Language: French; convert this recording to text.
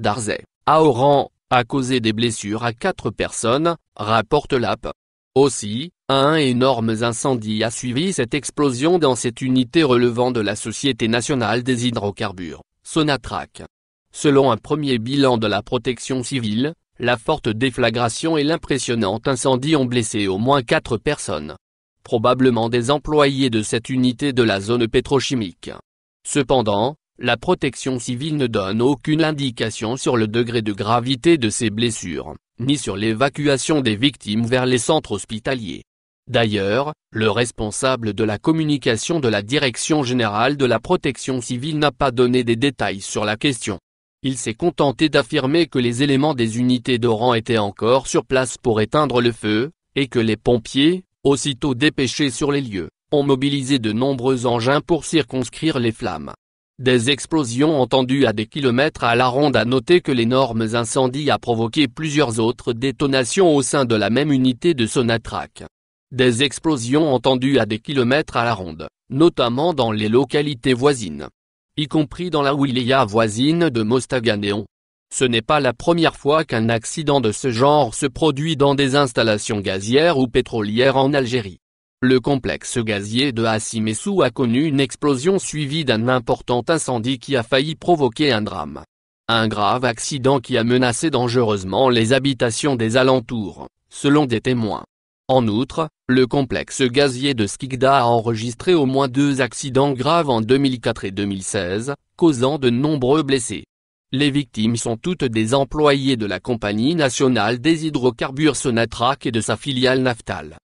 d'Arzay, à Oran, a causé des blessures à 4 personnes, rapporte l'AP. Aussi, un énorme incendie a suivi cette explosion dans cette unité relevant de la Société nationale des hydrocarbures, Sonatrach. Selon un premier bilan de la protection civile, la forte déflagration et l'impressionnant incendie ont blessé au moins 4 personnes. Probablement des employés de cette unité de la zone pétrochimique. Cependant, la protection civile ne donne aucune indication sur le degré de gravité de ces blessures, ni sur l'évacuation des victimes vers les centres hospitaliers. D'ailleurs, le responsable de la communication de la Direction générale de la protection civile n'a pas donné des détails sur la question. Il s'est contenté d'affirmer que les éléments des unités d'Oran étaient encore sur place pour éteindre le feu, et que les pompiers, aussitôt dépêchés sur les lieux, ont mobilisé de nombreux engins pour circonscrire les flammes. Des explosions entendues à des kilomètres à la ronde. A noter que l'énorme incendie a provoqué plusieurs autres détonations au sein de la même unité de Sonatrach. Des explosions entendues à des kilomètres à la ronde, notamment dans les localités voisines, y compris dans la wilaya voisine de Mostaganéon. Ce n'est pas la première fois qu'un accident de ce genre se produit dans des installations gazières ou pétrolières en Algérie. Le complexe gazier de Hassi-Messou a connu une explosion suivie d'un important incendie qui a failli provoquer un drame. Un grave accident qui a menacé dangereusement les habitations des alentours, selon des témoins. En outre, le complexe gazier de Skikda a enregistré au moins 2 accidents graves en 2004 et 2016, causant de nombreux blessés. Les victimes sont toutes des employés de la Compagnie nationale des hydrocarbures Sonatrach et de sa filiale Naftal.